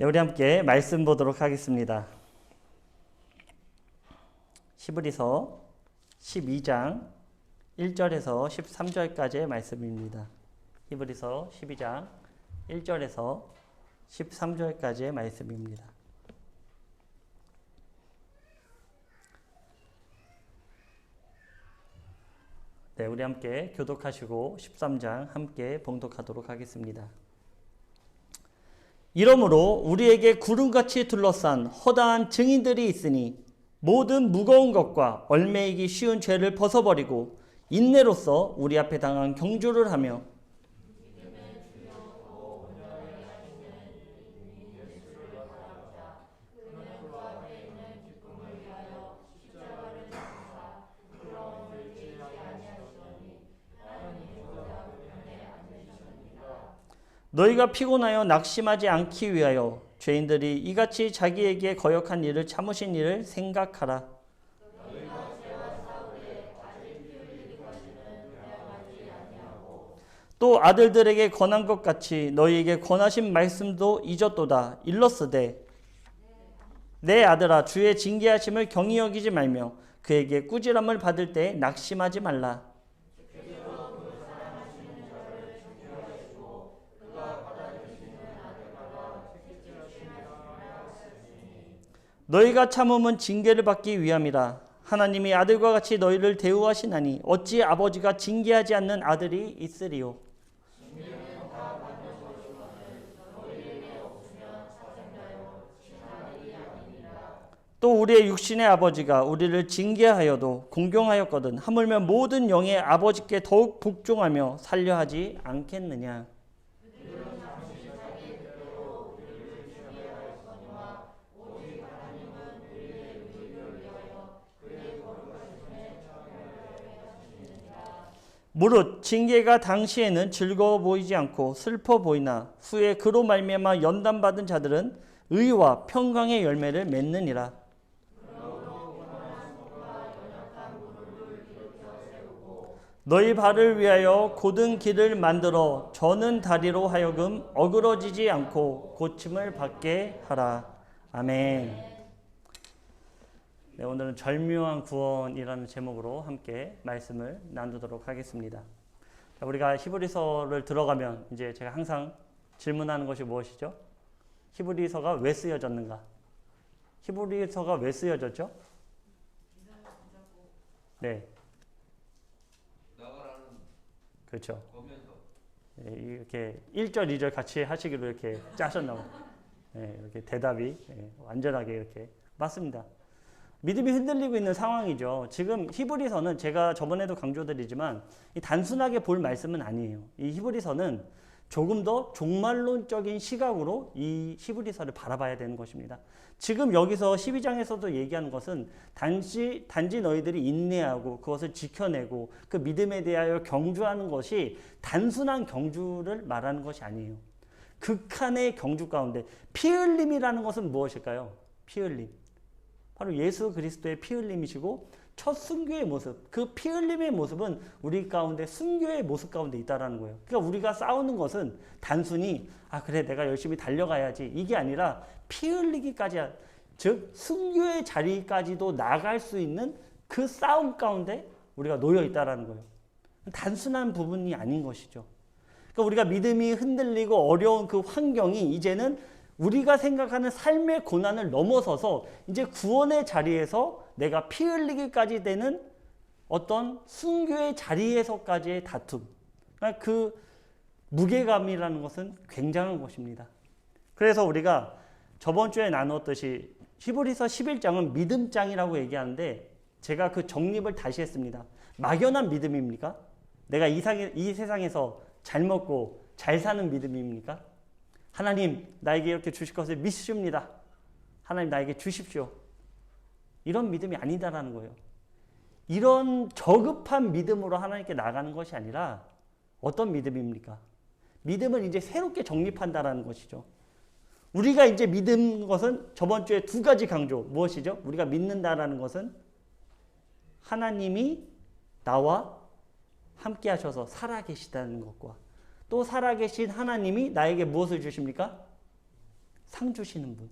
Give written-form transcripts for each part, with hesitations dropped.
네, 우리 함께 말씀 보도록 하겠습니다. 히브리서 12장 1절에서 13절까지의 말씀입니다. 히브리서 12장 1절에서 13절까지의 말씀입니다. 네, 우리 함께 교독하시고 13장 함께 봉독하도록 하겠습니다. 이러므로 우리에게 구름같이 둘러싼 허다한 증인들이 있으니 모든 무거운 것과 얽매이기 쉬운 죄를 벗어버리고 인내로써 우리 앞에 당한 경주를 하며 너희가 피곤하여 낙심하지 않기 위하여 죄인들이 이같이 자기에게 거역한 일을 참으신 일을 생각하라. 또 아들들에게 권한 것 같이 너희에게 권하신 말씀도 잊었도다. 일렀으되 내 아들아 주의 징계하심을 경히 여기지 말며 그에게 꾸지람을 받을 때 낙심하지 말라. 너희가 참음은 징계를 받기 위함이라. 하나님이 아들과 같이 너희를 대우하시나니 어찌 아버지가 징계하지 않는 아들이 있으리요. 또 우리의 육신의 아버지가 우리를 징계하여도 공경하였거든 하물며 모든 영의 아버지께 더욱 복종하며 살려하지 않겠느냐. 무릇 징계가 당시에는 즐거워 보이지 않고 슬퍼 보이나 후에 그로 말미암아 연단받은 자들은 의와 평강의 열매를 맺느니라. 너희 발을 위하여 곧은 길을 만들어 저는 다리로 하여금 어그러지지 않고 고침을 받게 하라. 아멘. 네, 오늘은 절묘한 구원이라는 제목으로 함께 말씀을 나누도록 하겠습니다. 자, 우리가 히브리서를 들어가면 이제 제가 항상 질문하는 것이 무엇이죠? 히브리서가 왜 쓰여졌는가? 히브리서가 왜 쓰여졌죠? 네. 그렇죠. 네, 이렇게 1절, 2절 같이 하시기로 이렇게 짜셨나 봐요. 네, 이렇게 대답이 완전하게 이렇게 맞습니다. 믿음이 흔들리고 있는 상황이죠. 지금 히브리서는 제가 저번에도 강조드리지만 단순하게 볼 말씀은 아니에요. 이 히브리서는 조금 더 종말론적인 시각으로 이 히브리서를 바라봐야 되는 것입니다. 지금 여기서 12장에서도 얘기하는 것은 단지 너희들이 인내하고 그것을 지켜내고 그 믿음에 대하여 경주하는 것이 단순한 경주를 말하는 것이 아니에요. 극한의 경주 가운데 피 흘림이라는 것은 무엇일까요? 피 흘림. 바로 예수 그리스도의 피 흘림이시고 첫 순교의 모습, 그 피 흘림의 모습은 우리 가운데 순교의 모습 가운데 있다라는 거예요. 그러니까 우리가 싸우는 것은 단순히 그래 내가 열심히 달려가야지 이게 아니라 피 흘리기까지 즉 순교의 자리까지도 나갈 수 있는 그 싸움 가운데 우리가 놓여 있다라는 거예요. 단순한 부분이 아닌 것이죠. 그러니까 우리가 믿음이 흔들리고 어려운 그 환경이 이제는 우리가 생각하는 삶의 고난을 넘어서서 이제 구원의 자리에서 내가 피 흘리기까지 되는 어떤 순교의 자리에서까지의 다툼. 그러니까 그 무게감이라는 것은 굉장한 것입니다. 그래서 우리가 저번 주에 나누었듯이 히브리서 11장은 믿음장이라고 얘기하는데 제가 그 정립을 다시 했습니다. 막연한 믿음입니까? 내가 이 세상에서 잘 먹고 잘 사는 믿음입니까? 하나님 나에게 이렇게 주실 것을 믿습니다. 하나님 나에게 주십시오. 이런 믿음이 아니다라는 거예요. 이런 저급한 믿음으로 하나님께 나가는 것이 아니라 어떤 믿음입니까? 믿음은 이제 새롭게 정립한다라는 것이죠. 우리가 이제 믿는 것은 저번 주에 두 가지 강조. 무엇이죠? 우리가 믿는다라는 것은 하나님이 나와 함께 하셔서 살아계시다는 것과 또 살아계신 하나님이 나에게 무엇을 주십니까? 상 주시는 분.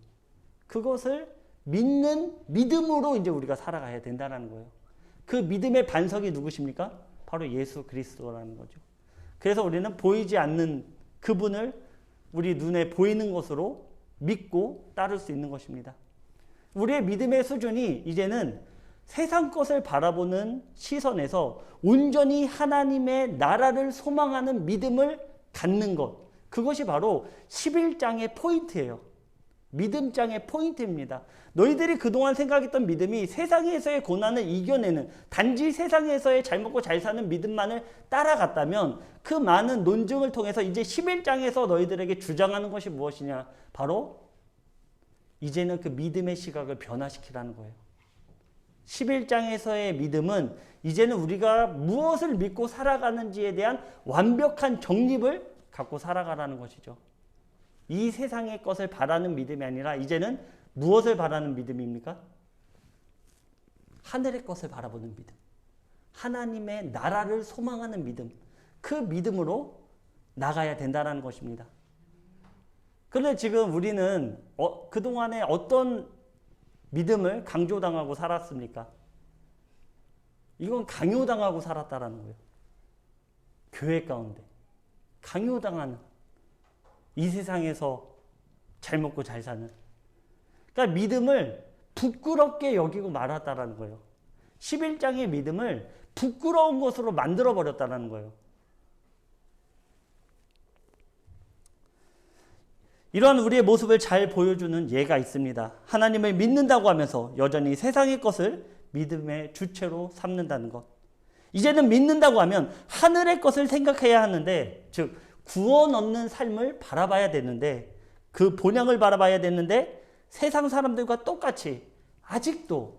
그것을 믿는 믿음으로 이제 우리가 살아가야 된다는 거예요. 그 믿음의 반석이 누구십니까? 바로 예수 그리스도라는 거죠. 그래서 우리는 보이지 않는 그분을 우리 눈에 보이는 것으로 믿고 따를 수 있는 것입니다. 우리의 믿음의 수준이 이제는 세상 것을 바라보는 시선에서 온전히 하나님의 나라를 소망하는 믿음을 갖는 것. 그것이 바로 11장의 포인트예요. 믿음장의 포인트입니다. 너희들이 그동안 생각했던 믿음이 세상에서의 고난을 이겨내는 단지 세상에서의 잘 먹고 잘 사는 믿음만을 따라갔다면 그 많은 논증을 통해서 이제 11장에서 너희들에게 주장하는 것이 무엇이냐? 바로 이제는 그 믿음의 시각을 변화시키라는 거예요. 11장에서의 믿음은 이제는 우리가 무엇을 믿고 살아가는지에 대한 완벽한 정립을 갖고 살아가라는 것이죠. 이 세상의 것을 바라는 믿음이 아니라 이제는 무엇을 바라는 믿음입니까? 하늘의 것을 바라보는 믿음. 하나님의 나라를 소망하는 믿음. 그 믿음으로 나가야 된다는 것입니다. 그런데 지금 우리는 그동안에 어떤 믿음을 강조당하고 살았습니까? 이건 강요당하고 살았다라는 거예요. 교회 가운데 강요당하는 이 세상에서 잘 먹고 잘 사는. 그러니까 믿음을 부끄럽게 여기고 말았다라는 거예요. 11장의 믿음을 부끄러운 것으로 만들어버렸다는 거예요. 이러한 우리의 모습을 잘 보여주는 예가 있습니다. 하나님을 믿는다고 하면서 여전히 세상의 것을 믿음의 주체로 삼는다는 것. 이제는 믿는다고 하면 하늘의 것을 생각해야 하는데, 즉 구원 얻는 삶을 바라봐야 되는데, 그 본향을 바라봐야 되는데 세상 사람들과 똑같이 아직도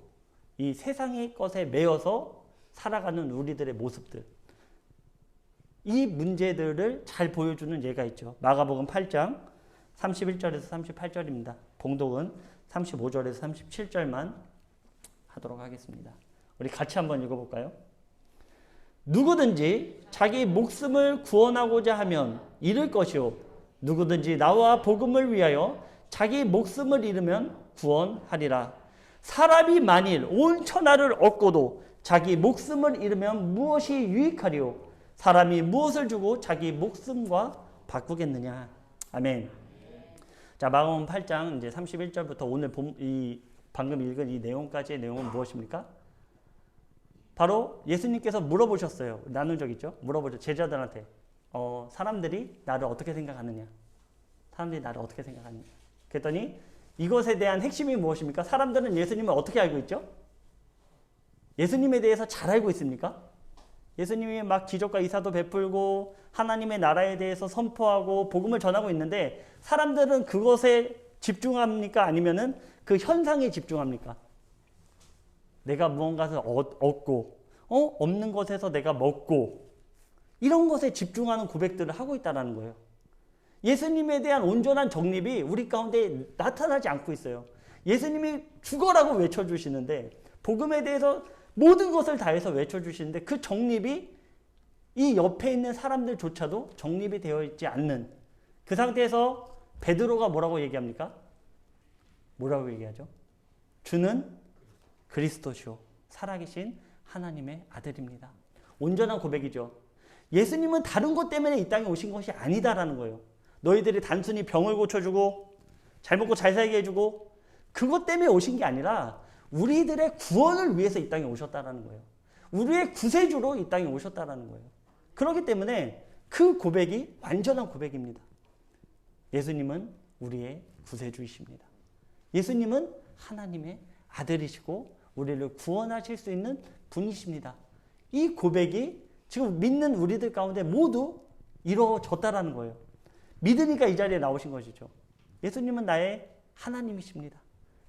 이 세상의 것에 매여서 살아가는 우리들의 모습들, 이 문제들을 잘 보여주는 예가 있죠. 마가복음 8장 31절에서 38절입니다. 봉독은 35절에서 37절만 하도록 하겠습니다. 우리 같이 한번 읽어볼까요? 누구든지 자기 목숨을 구원하고자 하면 잃을 것이요, 누구든지 나와 복음을 위하여 자기 목숨을 잃으면 구원하리라. 사람이 만일 온 천하를 얻고도 자기 목숨을 잃으면 무엇이 유익하리요? 사람이 무엇을 주고 자기 목숨과 바꾸겠느냐? 아멘. 자, 마가복음 8장 이제 31절부터 오늘 방금 읽은 이 내용까지의 내용은 무엇입니까? 바로 예수님께서 물어보셨어요. 나눈 적 있죠? 물어보죠. 제자들한테. 사람들이 나를 어떻게 생각하느냐? 사람들이 나를 어떻게 생각하느냐? 그랬더니 이것에 대한 핵심이 무엇입니까? 사람들은 예수님을 어떻게 알고 있죠? 예수님에 대해서 잘 알고 있습니까? 예수님이 막 기적과 이사도 베풀고 하나님의 나라에 대해서 선포하고 복음을 전하고 있는데 사람들은 그것에 집중합니까? 아니면은 그 현상에 집중합니까? 내가 무언가를 얻고 없는 것에서 내가 먹고 이런 것에 집중하는 고백들을 하고 있다는 거예요. 예수님에 대한 온전한 정립이 우리 가운데 나타나지 않고 있어요. 예수님이 죽어라고 외쳐주시는데 복음에 대해서 모든 것을 다해서 외쳐주시는데 그 정립이 이 옆에 있는 사람들조차도 정립이 되어 있지 않는 그 상태에서 베드로가 뭐라고 얘기합니까? 뭐라고 얘기하죠? 주는 그리스도시오, 살아계신 하나님의 아들입니다. 온전한 고백이죠. 예수님은 다른 것 때문에 이 땅에 오신 것이 아니다라는 거예요. 너희들이 단순히 병을 고쳐주고 잘 먹고 잘 살게 해주고 그것 때문에 오신 게 아니라 우리들의 구원을 위해서 이 땅에 오셨다라는 거예요. 우리의 구세주로 이 땅에 오셨다라는 거예요. 그렇기 때문에 그 고백이 완전한 고백입니다. 예수님은 우리의 구세주이십니다. 예수님은 하나님의 아들이시고 우리를 구원하실 수 있는 분이십니다. 이 고백이 지금 믿는 우리들 가운데 모두 이루어졌다라는 거예요. 믿으니까 이 자리에 나오신 것이죠. 예수님은 나의 하나님이십니다.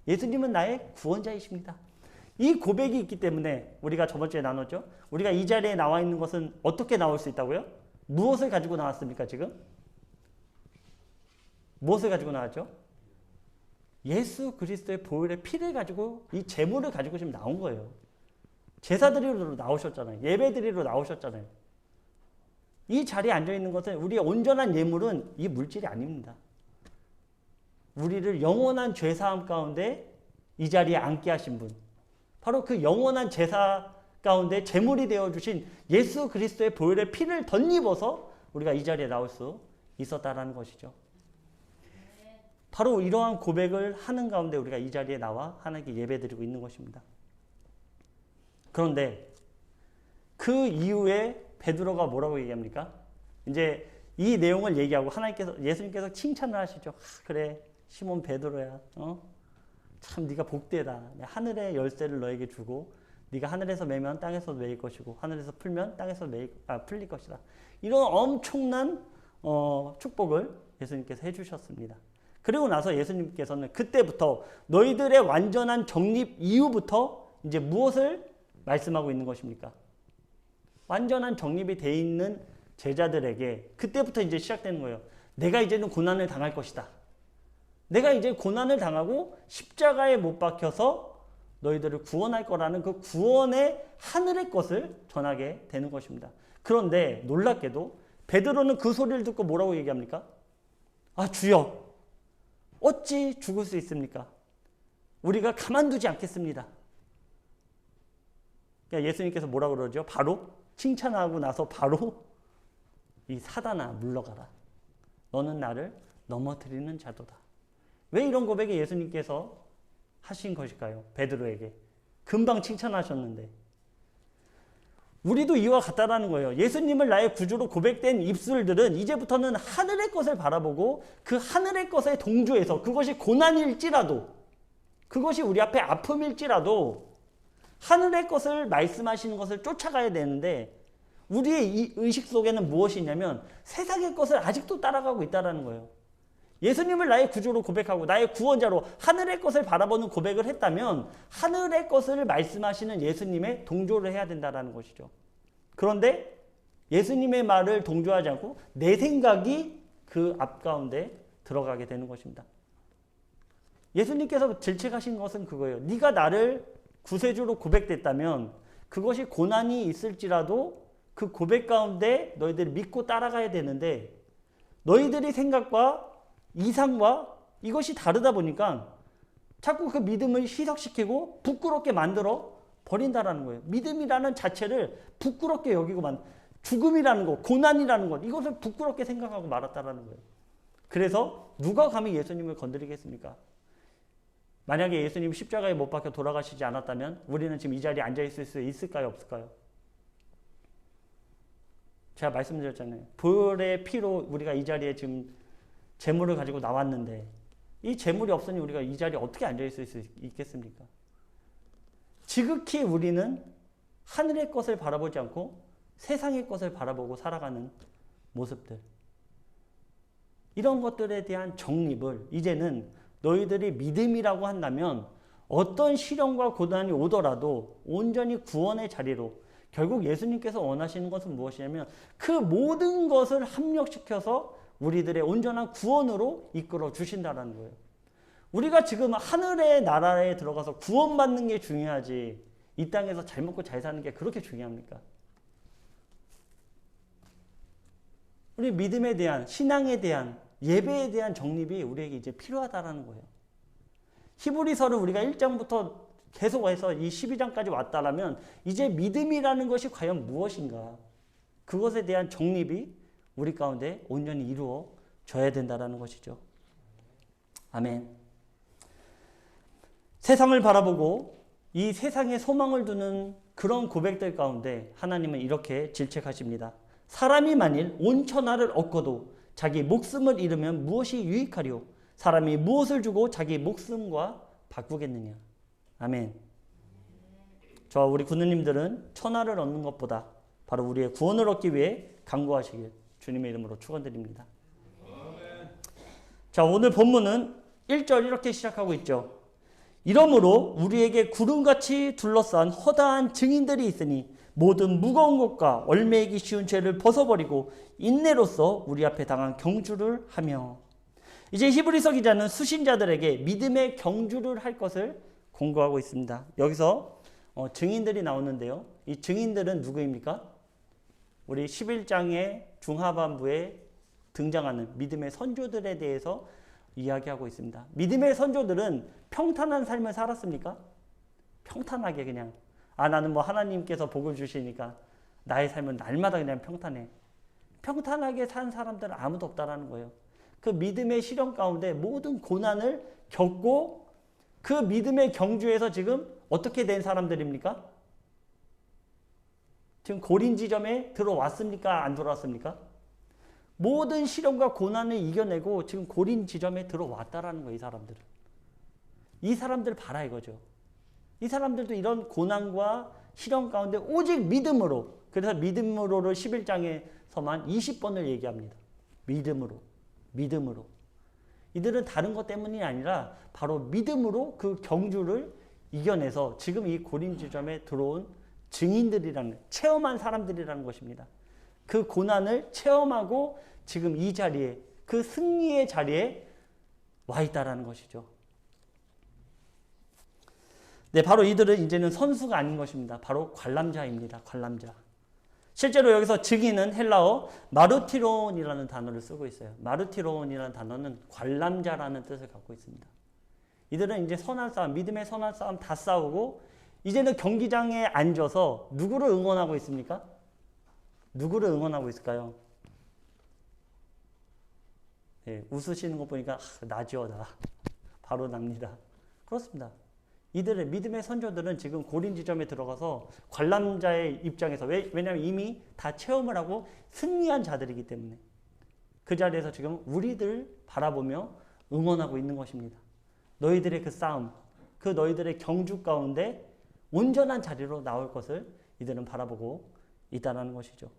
예수님은 나의 구원자이십니다. 이 고백이 있기 때문에 우리가 저번 주에 나눴죠. 우리가 이 자리에 나와 있는 것은 어떻게 나올 수 있다고요? 무엇을 가지고 나왔습니까 지금? 무엇을 가지고 나왔죠? 예수 그리스도의 보혈의 피를 가지고 이 제물을 가지고 지금 나온 거예요. 제사드리러 나오셨잖아요. 예배드리러 나오셨잖아요. 이 자리에 앉아있는 것은 우리의 온전한 예물은 이 물질이 아닙니다. 우리를 영원한 죄사함 가운데 이 자리에 앉게 하신 분, 바로 그 영원한 제사 가운데 제물이 되어주신 예수 그리스도의 보혈의 피를 덧입어서 우리가 이 자리에 나올 수 있었다라는 것이죠. 바로 이러한 고백을 하는 가운데 우리가 이 자리에 나와 하나님께 예배드리고 있는 것입니다. 그런데 그 이후에 베드로가 뭐라고 얘기합니까? 이제 이 내용을 얘기하고 예수님께서 칭찬을 하시죠. 그래, 시몬 베드로야. 참 네가 복되다. 하늘의 열쇠를 너에게 주고 네가 하늘에서 매면 땅에서 매일 것이고 하늘에서 풀면 땅에서 풀릴 것이다. 이런 엄청난 축복을 예수님께서 해주셨습니다. 그리고 나서 예수님께서는 그때부터 너희들의 완전한 정립 이후부터 이제 무엇을 말씀하고 있는 것입니까? 완전한 정립이 돼 있는 제자들에게 그때부터 이제 시작되는 거예요. 내가 이제는 고난을 당할 것이다. 내가 이제 고난을 당하고 십자가에 못 박혀서 너희들을 구원할 거라는 그 구원의 하늘의 것을 전하게 되는 것입니다. 그런데 놀랍게도 베드로는 그 소리를 듣고 뭐라고 얘기합니까? 아, 주여, 어찌 죽을 수 있습니까? 우리가 가만두지 않겠습니다. 그러니까 예수님께서 뭐라고 그러죠? 바로 칭찬하고 나서 바로 이 사단아 물러가라. 너는 나를 넘어뜨리는 자도다. 왜 이런 고백을 예수님께서 하신 것일까요? 베드로에게. 금방 칭찬하셨는데. 우리도 이와 같다라는 거예요. 예수님을 나의 구주로 고백된 입술들은 이제부터는 하늘의 것을 바라보고 그 하늘의 것에 동조해서 그것이 고난일지라도 그것이 우리 앞에 아픔일지라도 하늘의 것을 말씀하시는 것을 쫓아가야 되는데 우리의 이 의식 속에는 무엇이 있냐면 세상의 것을 아직도 따라가고 있다는 거예요. 예수님을 나의 구주로 고백하고 나의 구원자로 하늘의 것을 바라보는 고백을 했다면 하늘의 것을 말씀하시는 예수님의 동조를 해야 된다는 것이죠. 그런데 예수님의 말을 동조하지 않고 내 생각이 그 앞가운데 들어가게 되는 것입니다. 예수님께서 질책하신 것은 그거예요. 네가 나를 구세주로 고백됐다면 그것이 고난이 있을지라도 그 고백 가운데 너희들이 믿고 따라가야 되는데 너희들의 생각과 이상과 이것이 다르다 보니까 자꾸 그 믿음을 희석시키고 부끄럽게 만들어 버린다라는 거예요. 믿음이라는 자체를 부끄럽게 여기고 죽음이라는 것, 고난이라는 것, 이것을 부끄럽게 생각하고 말았다라는 거예요. 그래서 누가 감히 예수님을 건드리겠습니까? 만약에 예수님이 십자가에 못 박혀 돌아가시지 않았다면 우리는 지금 이 자리에 앉아 있을 수 있을까요? 없을까요? 제가 말씀드렸잖아요. 보혈의 피로 우리가 이 자리에 지금 재물을 가지고 나왔는데 이 재물이 없으니 우리가 이 자리에 어떻게 앉아 있을 수 있겠습니까? 지극히 우리는 하늘의 것을 바라보지 않고 세상의 것을 바라보고 살아가는 모습들. 이런 것들에 대한 정립을 이제는 너희들이 믿음이라고 한다면 어떤 시련과 고난이 오더라도 온전히 구원의 자리로 결국 예수님께서 원하시는 것은 무엇이냐면 그 모든 것을 합력시켜서 우리들의 온전한 구원으로 이끌어 주신다는 거예요. 우리가 지금 하늘의 나라에 들어가서 구원받는 게 중요하지 이 땅에서 잘 먹고 잘 사는 게 그렇게 중요합니까? 우리 믿음에 대한, 신앙에 대한, 예배에 대한 정립이 우리에게 이제 필요하다라는 거예요. 히브리서를 우리가 1장부터 계속해서 이 12장까지 왔다라면 이제 믿음이라는 것이 과연 무엇인가? 그것에 대한 정립이 우리 가운데 온전히 이루어져야 된다는 것이죠. 아멘. 세상을 바라보고 이 세상에 소망을 두는 그런 고백들 가운데 하나님은 이렇게 질책하십니다. 사람이 만일 온 천하를 얻고도 자기 목숨을 잃으면 무엇이 유익하리요? 사람이 무엇을 주고 자기 목숨과 바꾸겠느냐? 아멘. 저와 우리 군우님들은 천하를 얻는 것보다 바로 우리의 구원을 얻기 위해 간구하시길 주님의 이름으로 축원드립니다. 자, 오늘 본문은 1절 이렇게 시작하고 있죠. 이러므로 우리에게 구름같이 둘러싼 허다한 증인들이 있으니 모든 무거운 것과 얽매이기 쉬운 죄를 벗어버리고 인내로써 우리 앞에 당한 경주를 하며. 이제 히브리서 기자는 수신자들에게 믿음의 경주를 할 것을 공고하고 있습니다. 여기서 증인들이 나오는데요. 이 증인들은 누구입니까? 우리 11장의 중하반부에 등장하는 믿음의 선조들에 대해서 이야기하고 있습니다. 믿음의 선조들은 평탄한 삶을 살았습니까? 평탄하게 그냥 나는 뭐 하나님께서 복을 주시니까 나의 삶은 날마다 그냥 평탄해. 평탄하게 산 사람들은 아무도 없다라는 거예요. 그 믿음의 시련 가운데 모든 고난을 겪고 그 믿음의 경주에서 지금 어떻게 된 사람들입니까? 지금 고린 지점에 들어왔습니까? 안 들어왔습니까? 모든 시련과 고난을 이겨내고 지금 고린 지점에 들어왔다라는 거예요. 이 사람들은. 이 사람들 봐라 이거죠. 이 사람들도 이런 고난과 시련 가운데 오직 믿음으로, 그래서 믿음으로를 11장에서만 20번을 얘기합니다. 믿음으로. 믿음으로. 이들은 다른 것 때문이 아니라 바로 믿음으로 그 경주를 이겨내서 지금 이 고린 지점에 들어온 증인들이라는, 체험한 사람들이라는 것입니다. 그 고난을 체험하고 지금 이 자리에, 그 승리의 자리에 와 있다라는 것이죠. 네, 바로 이들은 이제는 선수가 아닌 것입니다. 바로 관람자입니다. 관람자. 실제로 여기서 증인은 헬라어 마르티론이라는 단어를 쓰고 있어요. 마르티론이라는 단어는 관람자라는 뜻을 갖고 있습니다. 이들은 이제 선한 싸움, 믿음의 선한 싸움 다 싸우고 이제는 경기장에 앉아서 누구를 응원하고 있습니까? 누구를 응원하고 있을까요? 네, 웃으시는 거 보니까 나죠, 나. 바로 납니다. 그렇습니다. 이들의 믿음의 선조들은 지금 고린 지점에 들어가서 관람자의 입장에서 왜냐하면 이미 다 체험을 하고 승리한 자들이기 때문에 그 자리에서 지금 우리들 바라보며 응원하고 있는 것입니다. 너희들의 그 싸움, 그 너희들의 경주 가운데 온전한 자리로 나올 것을 이들은 바라보고 있다는 것이죠.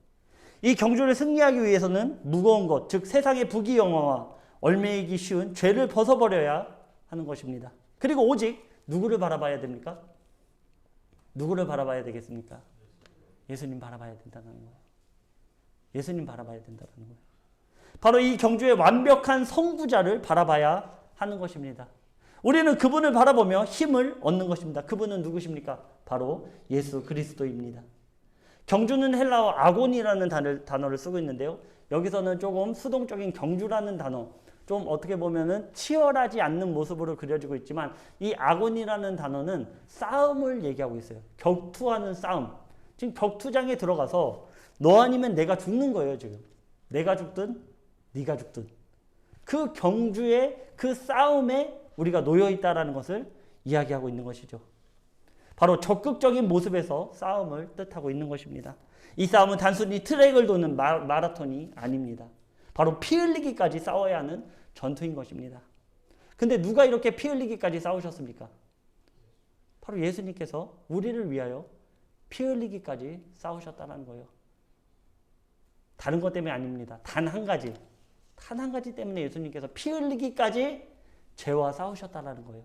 이 경주를 승리하기 위해서는 무거운 것, 즉 세상의 부귀영화와 얽매이기 쉬운 죄를 벗어버려야 하는 것입니다. 그리고 오직 누구를 바라봐야 됩니까? 누구를 바라봐야 되겠습니까? 예수님 바라봐야 된다는 거예요. 예수님 바라봐야 된다는 거예요. 바로 이 경주의 완벽한 성부자를 바라봐야 하는 것입니다. 우리는 그분을 바라보며 힘을 얻는 것입니다. 그분은 누구십니까? 바로 예수 그리스도입니다. 경주는 헬라어 아곤이라는 단어를 쓰고 있는데요. 여기서는 조금 수동적인 경주라는 단어, 좀 어떻게 보면은 치열하지 않는 모습으로 그려지고 있지만 이 아곤이라는 단어는 싸움을 얘기하고 있어요. 격투하는 싸움. 지금 격투장에 들어가서 너 아니면 내가 죽는 거예요, 지금. 내가 죽든 네가 죽든. 그 경주의 그 싸움에 우리가 놓여 있다라는 것을 이야기하고 있는 것이죠. 바로 적극적인 모습에서 싸움을 뜻하고 있는 것입니다. 이 싸움은 단순히 트랙을 도는 마라톤이 아닙니다. 바로 피 흘리기까지 싸워야 하는 전투인 것입니다. 근데 누가 이렇게 피 흘리기까지 싸우셨습니까? 바로 예수님께서 우리를 위하여 피 흘리기까지 싸우셨다는 거예요. 다른 것 때문에 아닙니다. 단 한 가지. 단 한 가지 때문에 예수님께서 피 흘리기까지 죄와 싸우셨다는 거예요.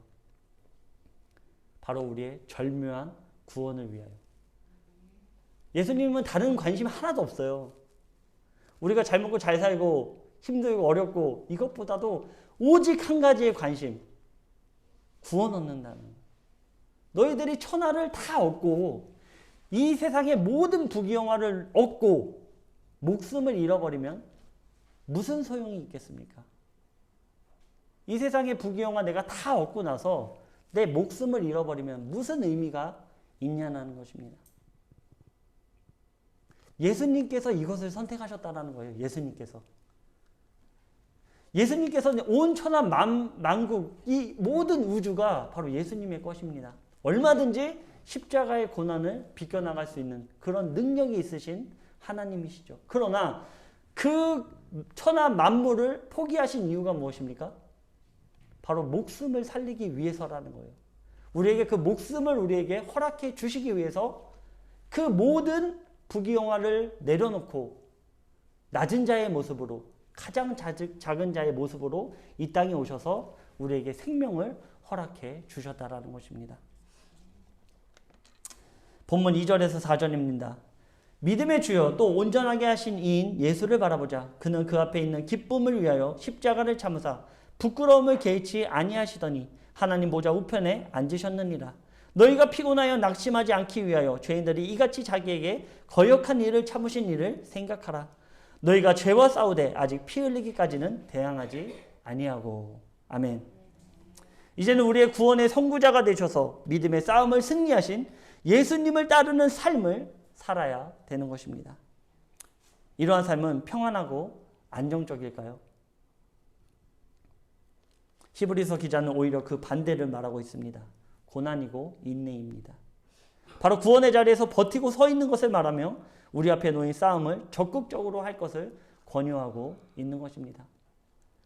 바로 우리의 절묘한 구원을 위하여. 예수님은 다른 관심 하나도 없어요. 우리가 잘 먹고 잘 살고 힘들고 어렵고 이것보다도 오직 한 가지의 관심. 구원 얻는다는 거예요. 너희들이 천하를 다 얻고 이 세상의 모든 부귀영화를 얻고 목숨을 잃어버리면 무슨 소용이 있겠습니까? 이 세상의 부귀영화 내가 다 얻고 나서 내 목숨을 잃어버리면 무슨 의미가 있냐는 것입니다. 예수님께서 이것을 선택하셨다는 거예요. 예수님께서는 온 천하 만국 이 모든 우주가 바로 예수님의 것입니다. 얼마든지 십자가의 고난을 비껴나갈 수 있는 그런 능력이 있으신 하나님이시죠. 그러나 그 천하 만물을 포기하신 이유가 무엇입니까? 바로 목숨을 살리기 위해서라는 거예요. 우리에게 그 목숨을 우리에게 허락해 주시기 위해서 그 모든 부귀영화를 내려놓고 낮은 자의 모습으로 가장 작은 자의 모습으로 이 땅에 오셔서 우리에게 생명을 허락해 주셨다라는 것입니다. 본문 2절에서 4절입니다. 믿음의 주여 또 온전하게 하신 이인 예수를 바라보자. 그는 그 앞에 있는 기쁨을 위하여 십자가를 참으사 부끄러움을 개의치 아니하시더니 하나님 보좌 우편에 앉으셨느니라. 너희가 피곤하여 낙심하지 않기 위하여 죄인들이 이같이 자기에게 거역한 일을 참으신 일을 생각하라. 너희가 죄와 싸우되 아직 피 흘리기까지는 대항하지 아니하고. 아멘. 이제는 우리의 구원의 선구자가 되셔서 믿음의 싸움을 승리하신 예수님을 따르는 삶을 살아야 되는 것입니다. 이러한 삶은 평안하고 안정적일까요? 히브리서 기자는 오히려 그 반대를 말하고 있습니다. 고난이고 인내입니다. 바로 구원의 자리에서 버티고 서 있는 것을 말하며 우리 앞에 놓인 싸움을 적극적으로 할 것을 권유하고 있는 것입니다.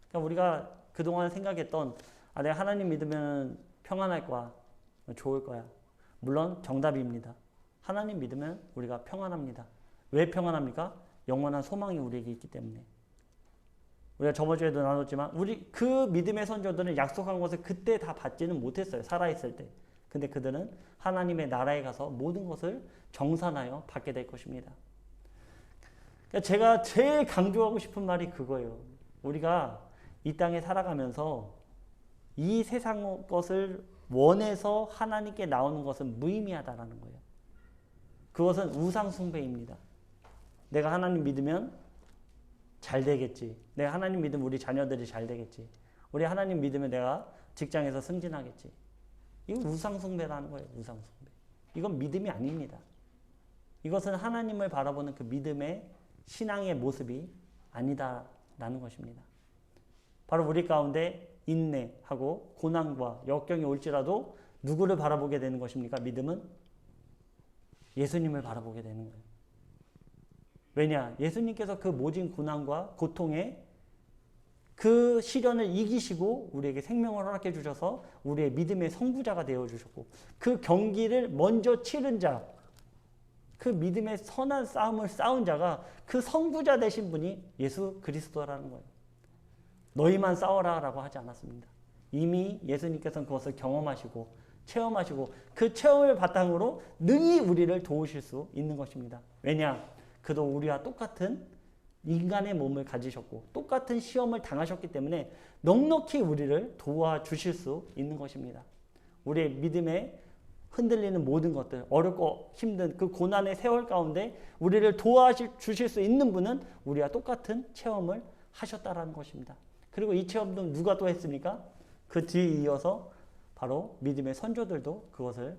그러니까 우리가 그동안 생각했던 내가 하나님 믿으면 평안할 거야, 좋을 거야. 물론 정답입니다. 하나님 믿으면 우리가 평안합니다. 왜 평안합니까? 영원한 소망이 우리에게 있기 때문에. 우리가 저번 주에도 나눴지만 그 믿음의 선조들은 약속한 것을 그때 다 받지는 못했어요. 살아있을 때. 근데 그들은 하나님의 나라에 가서 모든 것을 정산하여 받게 될 것입니다. 그러니까 제가 제일 강조하고 싶은 말이 그거예요. 우리가 이 땅에 살아가면서 이 세상 것을 원해서 하나님께 나오는 것은 무의미하다라는 거예요. 그것은 우상 숭배입니다. 내가 하나님 믿으면 잘 되겠지. 내가 하나님 믿으면 우리 자녀들이 잘 되겠지. 우리 하나님 믿으면 내가 직장에서 승진하겠지. 이건 우상 숭배라는 거예요. 우상 숭배. 이건 믿음이 아닙니다. 이것은 하나님을 바라보는 그 믿음의 신앙의 모습이 아니다라는 것입니다. 바로 우리 가운데 인내하고 고난과 역경이 올지라도 누구를 바라보게 되는 것입니까? 믿음은 예수님을 바라보게 되는 거예요. 왜냐? 예수님께서 그 모진 고난과 고통에 그 시련을 이기시고 우리에게 생명을 허락해 주셔서 우리의 믿음의 선구자가 되어 주셨고 그 경기를 먼저 치른 자, 그 믿음의 선한 싸움을 싸운 자가 그 선구자 되신 분이 예수 그리스도라는 거예요. 너희만 싸워라 라고 하지 않았습니다. 이미 예수님께서는 그것을 경험하시고 체험하시고 그 체험을 바탕으로 능히 우리를 도우실 수 있는 것입니다. 왜냐? 그도 우리와 똑같은 인간의 몸을 가지셨고 똑같은 시험을 당하셨기 때문에 넉넉히 우리를 도와주실 수 있는 것입니다. 우리의 믿음에 흔들리는 모든 것들, 어렵고 힘든 그 고난의 세월 가운데 우리를 도와주실 수 있는 분은 우리와 똑같은 체험을 하셨다라는 것입니다. 그리고 이 체험도 누가 또 했습니까? 그 뒤에 이어서 바로 믿음의 선조들도 그것을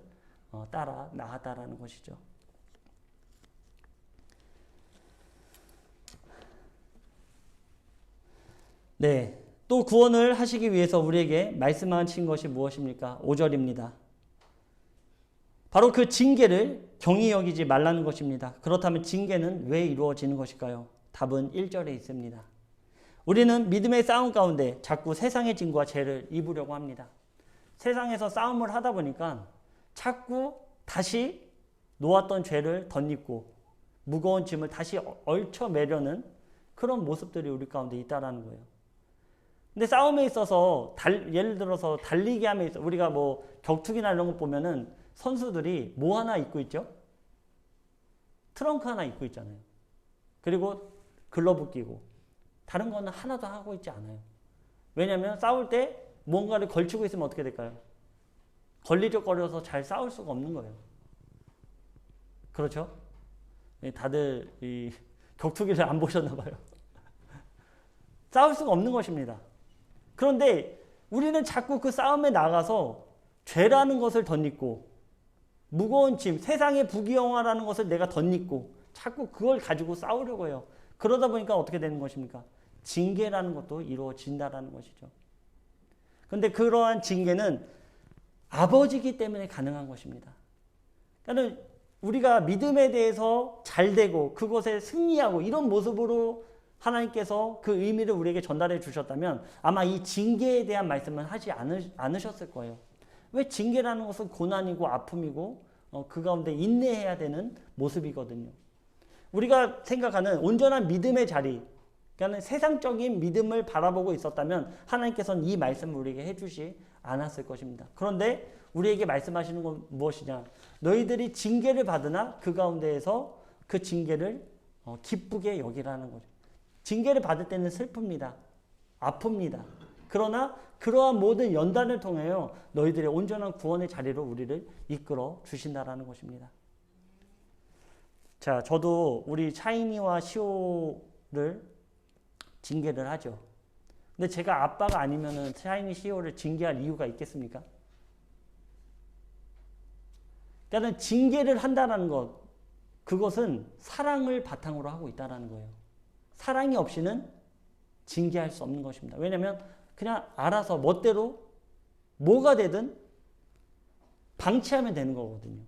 따라 나갔다라는 것이죠. 네, 또 구원을 하시기 위해서 우리에게 말씀하신 것이 무엇입니까? 5절입니다. 바로 그 징계를 경히 여기지 말라는 것입니다. 그렇다면 징계는 왜 이루어지는 것일까요? 답은 1절에 있습니다. 우리는 믿음의 싸움 가운데 자꾸 세상의 짐과 죄를 입으려고 합니다. 세상에서 싸움을 하다 보니까 자꾸 다시 놓았던 죄를 덧입고 무거운 짐을 다시 얽혀매려는 그런 모습들이 우리 가운데 있다라는 거예요. 근데 싸움에 있어서 예를 들어서 달리기 함에 있어 우리가 뭐 격투기나 이런 거 보면은 선수들이 뭐 하나 입고 있죠? 트렁크 하나 입고 있잖아요. 그리고 글러브 끼고 다른 거는 하나도 하고 있지 않아요. 왜냐하면 싸울 때 뭔가를 걸치고 있으면 어떻게 될까요? 걸리적거려서 잘 싸울 수가 없는 거예요. 그렇죠? 다들 이 격투기를 안 보셨나 봐요. 싸울 수가 없는 것입니다. 그런데 우리는 자꾸 그 싸움에 나가서 죄라는 것을 덧입고 무거운 짐, 세상의 부귀영화라는 것을 내가 덧입고 자꾸 그걸 가지고 싸우려고 해요. 그러다 보니까 어떻게 되는 것입니까? 징계라는 것도 이루어진다라는 것이죠. 그런데 그러한 징계는 아버지이기 때문에 가능한 것입니다. 그러니까 우리가 믿음에 대해서 잘되고 그것에 승리하고 이런 모습으로 하나님께서 그 의미를 우리에게 전달해 주셨다면 아마 이 징계에 대한 말씀은 하지 않으셨을 거예요. 왜? 징계라는 것은 고난이고 아픔이고 그 가운데 인내해야 되는 모습이거든요. 우리가 생각하는 온전한 믿음의 자리, 그러니까 세상적인 믿음을 바라보고 있었다면 하나님께서는 이 말씀을 우리에게 해주지 않았을 것입니다. 그런데 우리에게 말씀하시는 건 무엇이냐? 너희들이 징계를 받으나 그 가운데에서 그 징계를 기쁘게 여기라는 거죠. 징계를 받을 때는 슬픕니다. 아픕니다. 그러나 그러한 모든 연단을 통하여 너희들의 온전한 구원의 자리로 우리를 이끌어 주신다라는 것입니다. 자, 저도 우리 차인이와 시호를 징계를 하죠. 근데 제가 아빠가 아니면은 샤이니 CEO를 징계할 이유가 있겠습니까? 그러니까 징계를 한다는 것, 그것은 사랑을 바탕으로 하고 있다는 거예요. 사랑이 없이는 징계할 수 없는 것입니다. 왜냐하면 그냥 알아서 멋대로 뭐가 되든 방치하면 되는 거거든요.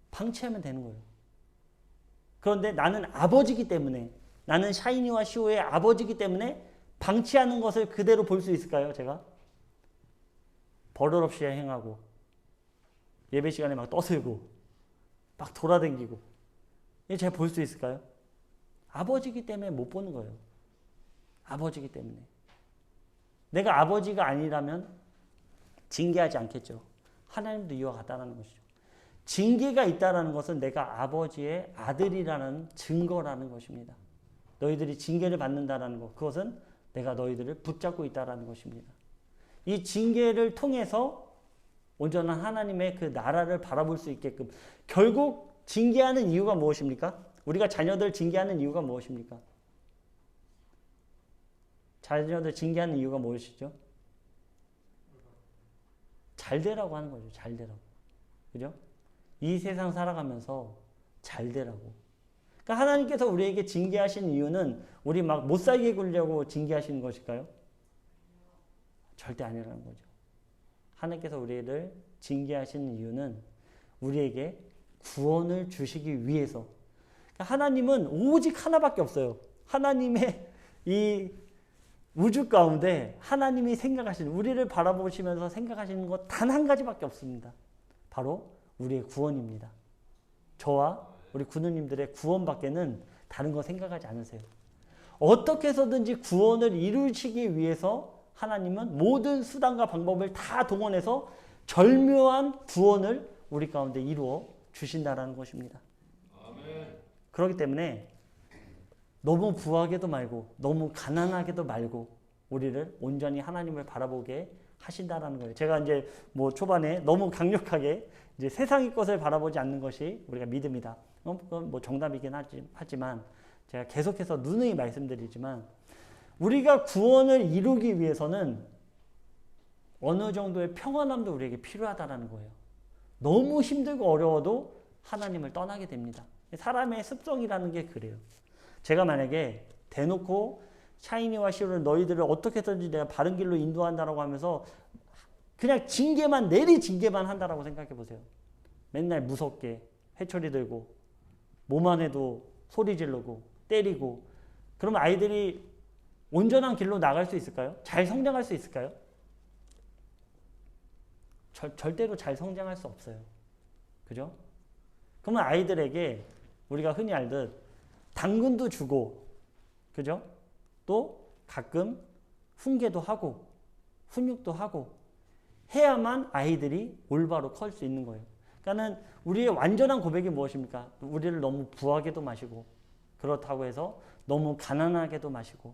방치하면 되는 거예요. 그런데 나는 아버지이기 때문에, 나는 샤이니와 시오의 아버지이기 때문에 방치하는 것을 그대로 볼 수 있을까요? 제가 버릇없이 행하고 예배 시간에 막 떠들고 막 돌아다니고, 이게 제가 볼 수 있을까요? 아버지이기 때문에 못 보는 거예요. 아버지이기 때문에. 내가 아버지가 아니라면 징계하지 않겠죠. 하나님도 이와 같다는 것이죠. 징계가 있다는 것은 내가 아버지의 아들이라는 증거라는 것입니다. 너희들이 징계를 받는다는 것, 그것은 내가 너희들을 붙잡고 있다는 것입니다. 이 징계를 통해서 온전한 하나님의 그 나라를 바라볼 수 있게끔, 결국 징계하는 이유가 무엇입니까? 우리가 자녀들 징계하는 이유가 무엇입니까? 자녀들 징계하는 이유가 무엇이죠? 잘 되라고 하는 거죠. 잘 되라고. 그죠? 이 세상 살아가면서 잘 되라고. 그러니까 하나님께서 우리에게 징계하신 이유는 우리 막 못 살게 굴려고 징계하시는 것일까요? 절대 아니라는 거죠. 하나님께서 우리를 징계하시는 이유는 우리에게 구원을 주시기 위해서. 그러니까 하나님은 오직 하나밖에 없어요. 하나님의 이 우주 가운데 하나님이 생각하시는, 우리를 바라보시면서 생각하시는 것 단 한 가지밖에 없습니다. 바로 우리의 구원입니다. 저와 우리 구누님들의 구원밖에는 다른 거 생각하지 않으세요. 어떻게 해서든지 구원을 이루시기 위해서 하나님은 모든 수단과 방법을 다 동원해서 절묘한 구원을 우리 가운데 이루어 주신다라는 것입니다. 아멘. 그렇기 때문에 너무 부하게도 말고 너무 가난하게도 말고 우리를 온전히 하나님을 바라보게 하신다라는 거예요. 제가 이제 뭐 초반에 너무 강력하게 이제 세상의 것을 바라보지 않는 것이 우리가 믿음이다. 그건 뭐 정답이긴 하지만 제가 계속해서 누누이 말씀드리지만 우리가 구원을 이루기 위해서는 어느 정도의 평안함도 우리에게 필요하다라는 거예요. 너무 힘들고 어려워도 하나님을 떠나게 됩니다. 사람의 습성이라는 게 그래요. 제가 만약에 대놓고 샤이니와 시오를 너희들을 어떻게든지 내가 바른 길로 인도한다라고 하면서 그냥 징계만, 내리 징계만 한다라고 생각해 보세요. 맨날 무섭게 회초리 들고 뭐만 해도 소리 지르고 때리고, 그러면 아이들이 온전한 길로 나갈 수 있을까요? 잘 성장할 수 있을까요? 절대로 잘 성장할 수 없어요. 그죠? 그러면 아이들에게 우리가 흔히 알듯 당근도 주고, 그죠? 또 가끔 훈계도 하고 훈육도 하고 해야만 아이들이 올바로 클 수 있는 거예요. 그러니까는 우리의 완전한 고백이 무엇입니까? 우리를 너무 부하게도 마시고, 그렇다고 해서 너무 가난하게도 마시고,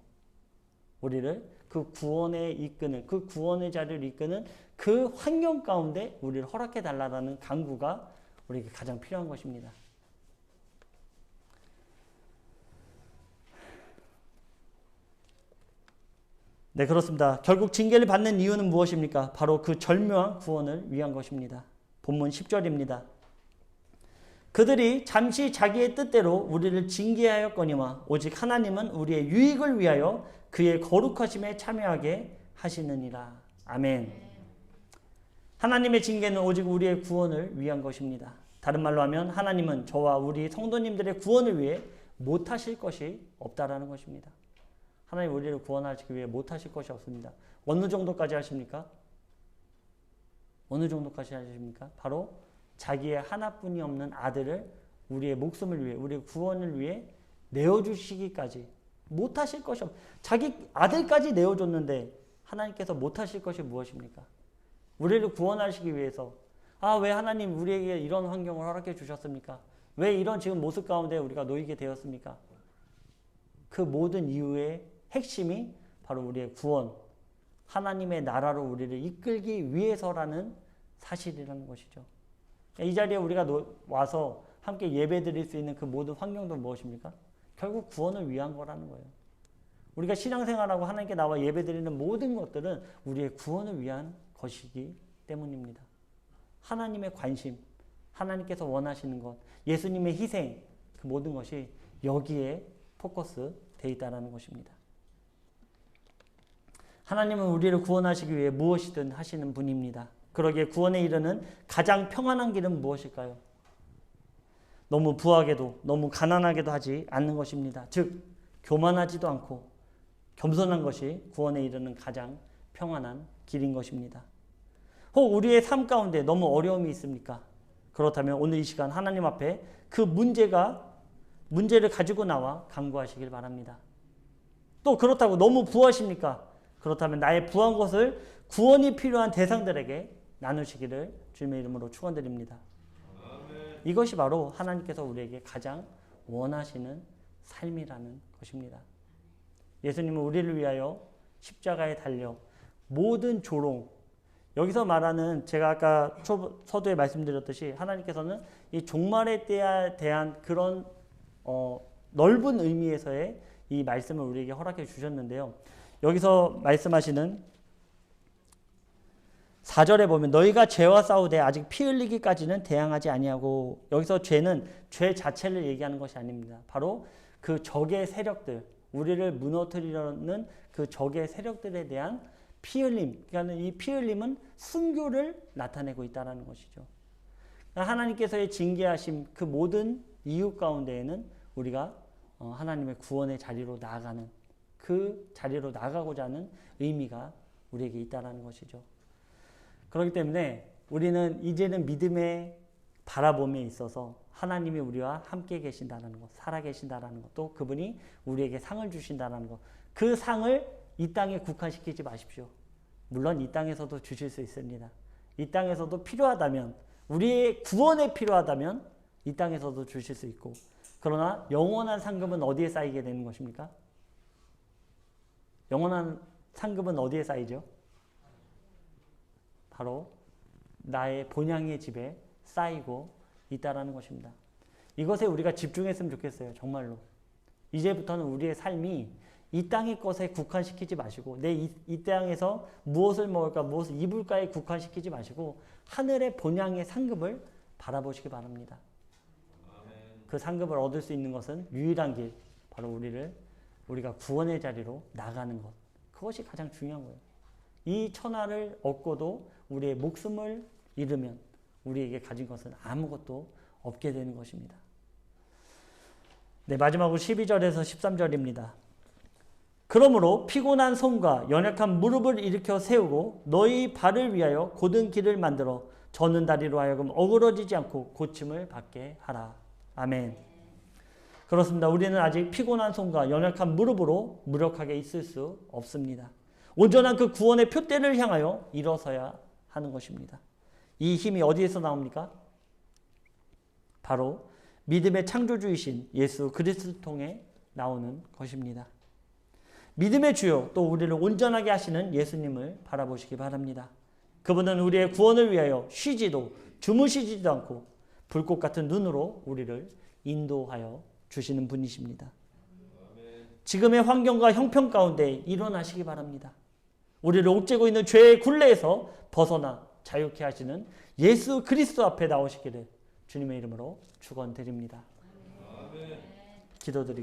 우리를 그 구원에 이끄는, 그 구원의 자리를 이끄는 그 환경 가운데 우리를 허락해 달라는 간구가 우리에게 가장 필요한 것입니다. 네, 그렇습니다. 결국 징계를 받는 이유는 무엇입니까? 바로 그 절묘한 구원을 위한 것입니다. 본문 10절입니다. 그들이 잠시 자기의 뜻대로 우리를 징계하였거니와 오직 하나님은 우리의 유익을 위하여 그의 거룩하심에 참여하게 하시느니라. 아멘. 하나님의 징계는 오직 우리의 구원을 위한 것입니다. 다른 말로 하면 하나님은 저와 우리 성도님들의 구원을 위해 못하실 것이 없다라는 것입니다. 하나님 우리를 구원하시기 위해 못하실 것이 없습니다. 어느 정도까지 하십니까? 어느 정도까지 하십니까? 바로 자기의 하나뿐이 없는 아들을 우리의 목숨을 위해, 우리의 구원을 위해 내어주시기까지 못하실 것이 없. 자기 아들까지 내어줬는데 하나님께서 못하실 것이 무엇입니까? 우리를 구원하시기 위해서, 왜 하나님 우리에게 이런 환경을 허락해 주셨습니까? 왜 이런 지금 모습 가운데 우리가 놓이게 되었습니까? 그 모든 이유의 핵심이 바로 우리의 구원, 하나님의 나라로 우리를 이끌기 위해서라는 사실이라는 것이죠. 이 자리에 우리가 와서 함께 예배 드릴 수 있는 그 모든 환경도 무엇입니까? 결국 구원을 위한 거라는 거예요. 우리가 신앙생활하고 하나님께 나와 예배드리는 모든 것들은 우리의 구원을 위한 것이기 때문입니다. 하나님의 관심, 하나님께서 원하시는 것, 예수님의 희생, 그 모든 것이 여기에 포커스 되어 있다는 것입니다. 하나님은 우리를 구원하시기 위해 무엇이든 하시는 분입니다. 그러기에 구원에 이르는 가장 평안한 길은 무엇일까요? 너무 부하게도 너무 가난하게도 하지 않는 것입니다. 즉 교만하지도 않고 겸손한 것이 구원에 이르는 가장 평안한 길인 것입니다. 혹 우리의 삶 가운데 너무 어려움이 있습니까? 그렇다면 오늘 이 시간 하나님 앞에 그 문제를 가지고 나와 간구하시길 바랍니다. 또 그렇다고 너무 부하십니까? 그렇다면 나의 부한 것을 구원이 필요한 대상들에게 나누시기를 주님의 이름으로 축원드립니다. 이것이 바로 하나님께서 우리에게 가장 원하시는 삶이라는 것입니다. 예수님은 우리를 위하여 십자가에 달려 모든 조롱, 여기서 말하는 제가 아까 서두에 말씀드렸듯이 하나님께서는 이 종말에 대한 그런 넓은 의미에서의 이 말씀을 우리에게 허락해 주셨는데요. 여기서 말씀하시는 4절에 보면 너희가 죄와 싸우되 아직 피 흘리기까지는 대항하지 아니하고, 여기서 죄는 죄 자체를 얘기하는 것이 아닙니다. 바로 그 적의 세력들, 우리를 무너뜨리려는 그 적의 세력들에 대한 피 흘림, 그러니까 이 피 흘림은 순교를 나타내고 있다는 것이죠. 하나님께서의 징계하심 그 모든 이유 가운데에는 우리가 하나님의 구원의 자리로 나아가는, 그 자리로 나가고자 하는 의미가 우리에게 있다는 것이죠. 그렇기 때문에 우리는 이제는 믿음의 바라봄에 있어서 하나님이 우리와 함께 계신다는 것, 살아 계신다는 것, 또 그분이 우리에게 상을 주신다는 것, 그 상을 이 땅에 국한시키지 마십시오. 물론 이 땅에서도 주실 수 있습니다. 이 땅에서도 필요하다면, 우리의 구원에 필요하다면 이 땅에서도 주실 수 있고, 그러나 영원한 상급은 어디에 쌓이게 되는 것입니까? 영원한 상급은 어디에 쌓이죠? 바로 나의 본향의 집에 쌓이고 있다라는 것입니다. 이것에 우리가 집중했으면 좋겠어요. 정말로. 이제부터는 우리의 삶이 이 땅의 것에 국한시키지 마시고, 이 땅에서 무엇을 먹을까, 무엇을 입을까에 국한시키지 마시고 하늘의 본향의 상급을 바라보시기 바랍니다. 그 상급을 얻을 수 있는 것은 유일한 길, 바로 우리가 구원의 자리로 나가는 것, 그것이 가장 중요한 거예요. 이 천하를 얻고도 우리의 목숨을 잃으면 우리에게 가진 것은 아무것도 없게 되는 것입니다. 네, 마지막으로 12절에서 13절입니다. 그러므로 피곤한 손과 연약한 무릎을 일으켜 세우고 너희 발을 위하여 곧은 길을 만들어 저는 다리로 하여금 어그러지지 않고 고침을 받게 하라. 아멘. 그렇습니다. 우리는 아직 피곤한 손과 연약한 무릎으로 무력하게 있을 수 없습니다. 온전한 그 구원의 표대를 향하여 일어서야 하는 것입니다. 이 힘이 어디에서 나옵니까? 바로 믿음의 창조주이신 예수 그리스도를 통해 나오는 것입니다. 믿음의 주요, 또 우리를 온전하게 하시는 예수님을 바라보시기 바랍니다. 그분은 우리의 구원을 위하여 쉬지도 주무시지도 않고 불꽃 같은 눈으로 우리를 인도하여 주시는 분이십니다. 지금의 환경과 형편 가운데 일어나시기 바랍니다. 우리를 옥죄고 있는 죄의 굴레에서 벗어나 자유케 하시는 예수 그리스도 앞에 나오시기를 주님의 이름으로 축원드립니다. 기도드리겠습니다.